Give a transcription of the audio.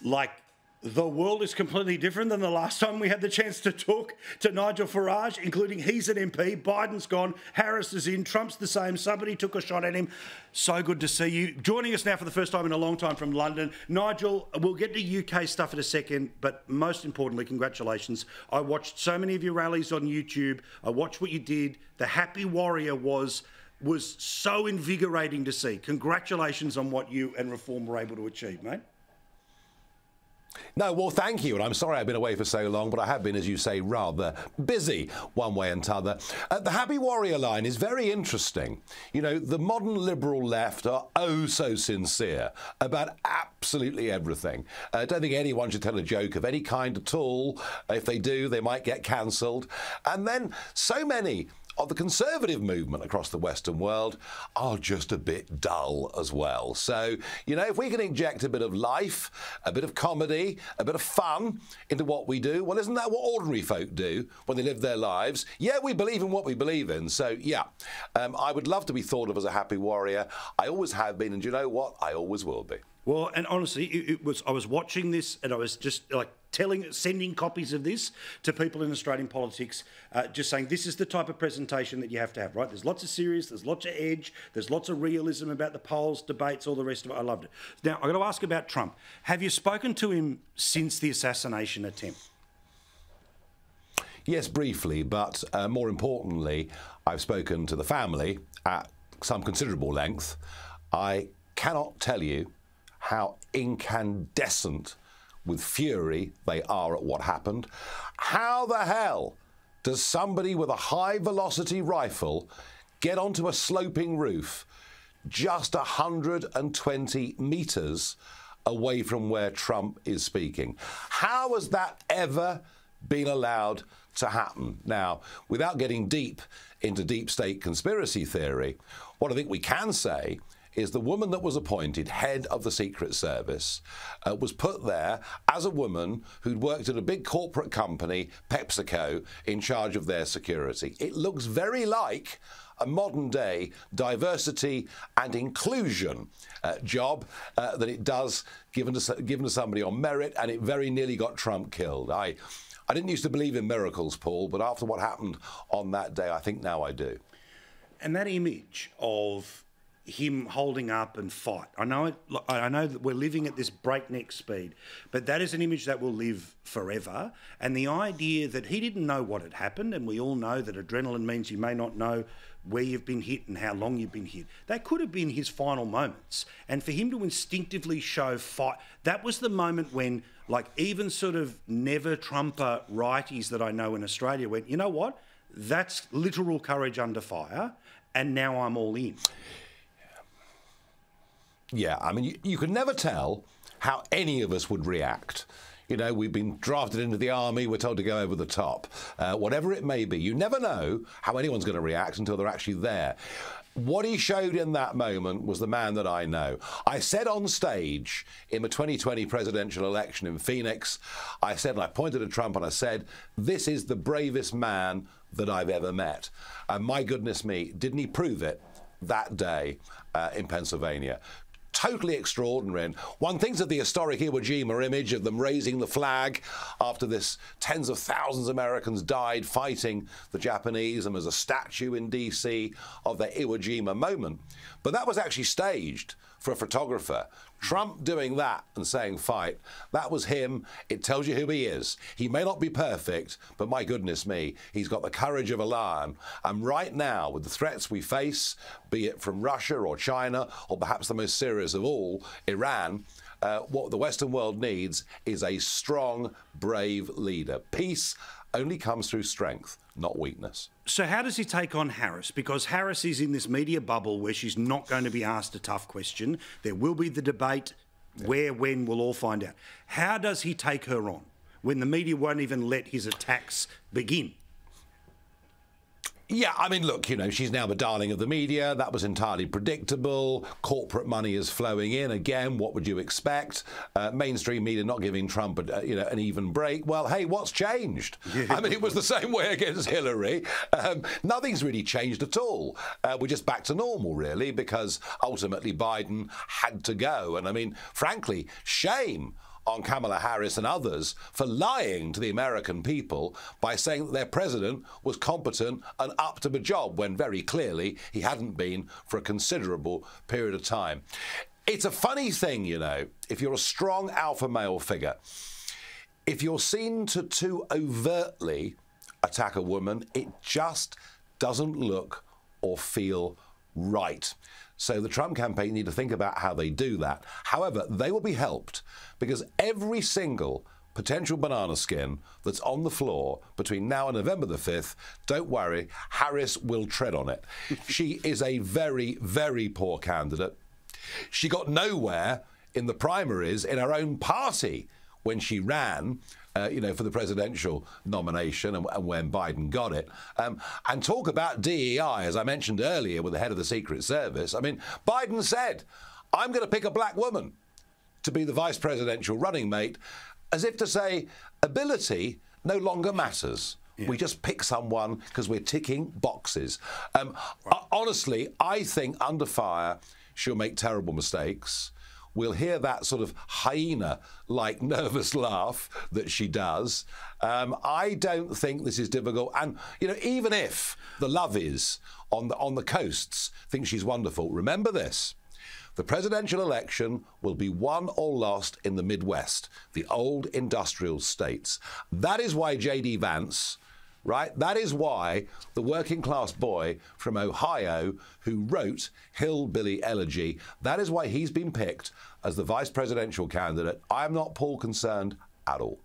like the world is completely different than the last time we had the chance to talk to Nigel Farage, including he's an MP, Biden's gone, Harris is in, Trump's the same, somebody took a shot at him. So good to see you. Joining us now for the first time in a long time from London. Nigel, we'll get to UK stuff in a second, but most importantly, congratulations. I watched so many of your rallies on YouTube. I watched what you did. The Happy Warrior was so invigorating to see. Congratulations on what you and Reform were able to achieve, mate. No, well, thank you. And I'm sorry I've been away for so long, but I have been, as you say, rather busy one way and t'other. The Happy Warrior line is very interesting. You know, the modern liberal left are oh so sincere about absolutely everything. I don't think anyone should tell a joke of any kind at all. If they do, they might get cancelled. And then so many of the conservative movement across the Western world are just a bit dull as well. So, you know, if we can inject a bit of life, a bit of comedy, a bit of fun into what we do, well, isn't that what ordinary folk do when they live their lives? Yeah, we believe in what we believe in. So, yeah, I would love to be thought of as a happy warrior. I always have been, and you know what? I always will be. Well, and honestly, I was watching this and I was just like sending copies of this to people in Australian politics, just saying this is the type of presentation that you have to have, right? There's lots of serious, there's lots of edge, there's lots of realism about the polls, debates, all the rest of it. I loved it. Now, I've got to ask about Trump. Have you spoken to him since the assassination attempt? Yes, briefly, but more importantly, I've spoken to the family at some considerable length. I cannot tell you how incandescent with fury they are at what happened. How the hell does somebody with a high-velocity rifle get onto a sloping roof just 120 metres away from where Trump is speaking? How has that ever been allowed to happen? Now, without getting deep into deep state conspiracy theory, what I think we can say is the woman that was appointed head of the Secret Service was put there as a woman who'd worked at a big corporate company, PepsiCo, in charge of their security. It looks very like a modern-day diversity and inclusion job that it does given to somebody on merit, and it very nearly got Trump killed. I didn't used to believe in miracles, Paul, but after what happened on that day, I think now I do. And that image of him holding up and fight. I know that we're living at this breakneck speed, but that is an image that will live forever. And the idea that he didn't know what had happened, and we all know that adrenaline means you may not know where you've been hit and how long you've been hit. That could have been his final moments. And for him to instinctively show fight, that was the moment when, like, even sort of never Trumper righties that I know in Australia went, you know what? That's literal courage under fire, and now I'm all in. Yeah, I mean, you can never tell how any of us would react. You know, we've been drafted into the army, we're told to go over the top. Whatever it may be, you never know how anyone's going to react until they're actually there. What he showed in that moment was the man that I know. I said on stage in the 2020 presidential election in Phoenix, I pointed at Trump and I said, this is the bravest man that I've ever met. And my goodness me, didn't he prove it that day in Pennsylvania? Totally extraordinary. And one thinks of the historic Iwo Jima image of them raising the flag after this tens of thousands of Americans died fighting the Japanese, and there's a statue in DC of the Iwo Jima moment. But that was actually staged for a photographer. Trump doing that and saying fight, that was him. It tells you who he is. He may not be perfect, but my goodness me, he's got the courage of a lion. And right now, with the threats we face, be it from Russia or China, or perhaps the most serious of all, Iran, what the Western world needs is a strong, brave leader. Peace only comes through strength, not weakness. So how does he take on Harris? Because Harris is in this media bubble where she's not going to be asked a tough question. There will be the debate. Where, when, we'll all find out. How does he take her on when the media won't even let his attacks begin? Yeah, I mean, look, you know, she's now the darling of the media. That was entirely predictable. Corporate money is flowing in. Again, what would you expect? Mainstream media not giving Trump, an even break. Well, hey, what's changed? Yeah. I mean, it was the same way against Hillary. Nothing's really changed at all. We're just back to normal, really, because ultimately Biden had to go. And I mean, frankly, shame on Kamala Harris and others for lying to the American people by saying that their president was competent and up to the job, when very clearly he hadn't been for a considerable period of time. It's a funny thing, you know, if you're a strong alpha male figure, if you're seen to too overtly attack a woman, it just doesn't look or feel right. So the Trump campaign need to think about how they do that. However, they will be helped because every single potential banana skin that's on the floor between now and November the 5th, don't worry, Harris will tread on it. She is a very, very poor candidate. She got nowhere in the primaries in her own party when she ran, for the presidential nomination and when Biden got it. And talk about DEI, as I mentioned earlier with the head of the Secret Service. I mean, Biden said, I'm going to pick a black woman to be the vice presidential running mate, as if to say, ability no longer matters. Yeah. We just pick someone because we're ticking boxes. Honestly, I think under fire, she'll make terrible mistakes. We'll hear that sort of hyena-like nervous laugh that she does. I don't think this is difficult. And, you know, even if the lovies on the coasts think she's wonderful, remember this. The presidential election will be won or lost in the Midwest, the old industrial states. That is why J.D. Vance, right? That is why the working class boy from Ohio who wrote Hillbilly Elegy, that is why he's been picked as the vice presidential candidate. I'm not Paul concerned at all.